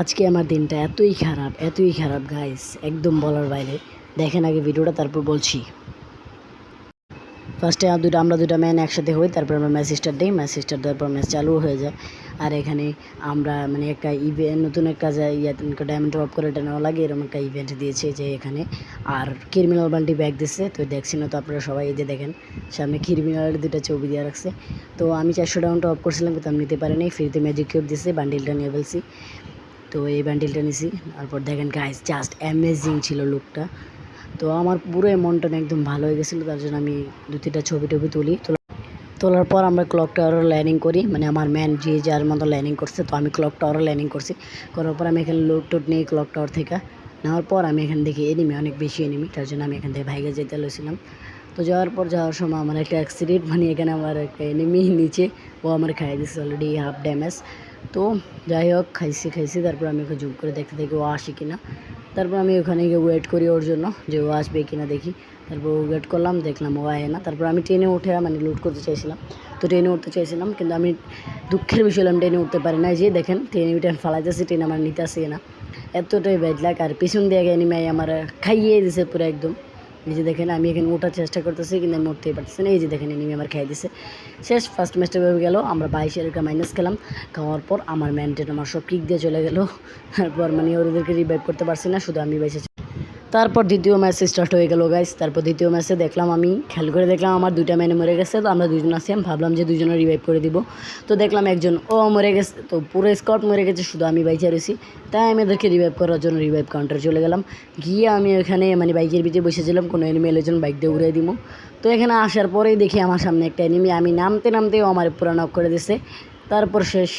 আজকে আমার দিনটা এতই খারাপ গাইস, একদম বলার বাইরে। দেখেন আগে ভিডিওটা, তারপর বলছি। ফার্স্টে আমরা দুটা ম্যান একসাথে হই, তারপর আমরা ম্যাচ স্টার্ট দিই। ম্যাচ স্টার্ট দেওয়ার পর ম্যাচ চালু হয়ে যায়। আর এখানে আমরা মানে একটা ইভেন্ট, নতুন একটা ডায়মন্ড ড্রপ করে এটা নেওয়া লাগে, এরকম একটা ইভেন্ট দিয়েছে যে এখানে। আর ক্রিমিনাল বান্টি ব্যাগ দিচ্ছে, তো দেখছি না তো আপনারা সবাই, এই যে দেখেন সামনে ক্রিমিনালের দুটো ছবি দিয়ে রাখছে। তো আমি 400 ডায়মন্ড ড্রপ করছিলাম, কিন্তু আমি নিতে পারিনি। ফ্রিতে ম্যাজিক কিউব দিচ্ছে, বান্ডিলটা নিয়ে ফেলছি। তো এই বান্ডিলটা নিছি। তারপর দেখেন গাইস, জাস্ট অ্যামেজিং ছিল লুকটা। তো আমার পুরো মনটা একদম ভালো হয়ে গেছিলো, তার জন্য আমি 2-3টা ছবি তুলি। তোলার পর আমরা ক্লক টাওয়ারে ল্যান্ডিং করি, মানে আমার ম্যান যে যার মতো ল্যান্ডিং করছে, তো আমি ক্লক টাওয়ারে ল্যান্ডিং করছি। করার পর আমি এখানে লোড টোড নিই ক্লক টাওয়ার থেকে। নেওয়ার পর আমি এখান থেকে এনিমি, অনেক বেশি এনিমি, তার জন্য আমি এখান থেকে ভাইগে যেতে লইছিলাম। তো যাওয়ার সময় আমার একটা অ্যাক্সিডেন্ট, মানে এখানে আমার একটা এনিমি নিচে, ও আমার খাইয়ে দিচ্ছে অলরেডি হাফ ড্যামেজ। তো যাই হোক, খাইছি। তারপর আমি ওকে জুম করে দেখতে থাকি ও আসে কিনা। তারপর আমি ওখানে গিয়ে ওয়েট করি ওর জন্য, যে ও আসবে কিনা দেখি। তারপর ওয়েট করলাম, দেখলাম ও আয় না। তারপর আমি ট্রেনে উঠে মানে লুট করতে চাইছিলাম, তো ট্রেনে উঠতে চাইছিলাম, কিন্তু আমি দুঃখের বিষয় হলাম ট্রেনে উঠতে পারি না। যে দেখেন ট্রেনে উঠে ফালাইতেছি, ট্রেন আমার নিতে আসে না, এতটাই ব্যাড লাগ। আর পিছন দিয়ে এনিমি আমার খাইয়ে দিছে পুরো একদম। এই যে দেখেন আমি এখানে ওঠার চেষ্টা করতেছি, কিন্তু আমি উঠতেই পারতেছি না। এই যে দেখেন এনিমি আমার খাইয়ে দিছে। শেষ, ফার্স্ট ম্যাচটা হয়ে গেল। আমরা 22 মাইনাস খেলাম। খাওয়ার পর আমার ম্যানটেন আমার সব কিক দিয়ে চলে গেল। তারপর মানে ওদেরকে রিভাইভ করতে পারছি না, শুধু আমি বেঁচে। তারপর দ্বিতীয় ম্যাচ স্টার্ট হয়ে গেল গাইস। তারপর দ্বিতীয় ম্যাচে দেখলাম, আমি খেয়াল করে দেখলাম আমার 2টা ম্যানে মরে গেছে। তো আমরা 2জন আছি, আমি ভাবলাম যে 2জনের রিভাইভ করে দিব। তো দেখলাম একজন ও মরে গেছে, তো পুরো স্কোয়াড মরে গেছে, শুধু আমি বাইচে রয়েছি। তাই আমি এদেরকে রিভাইভ করার জন্য রিভাইভ কাউন্টারে চলে গেলাম। গিয়ে আমি ওখানে মানে বাইকের পিঠে বসেছিলাম, কোনো এনিমি এলে জন্য বাইক দিয়ে উড়িয়ে দিব। তো এখানে আসার পরেই দেখি আমার সামনে একটা এনিমি, আমি নামতেও আমার পুরো নক করে দিছে। তারপর শেষ।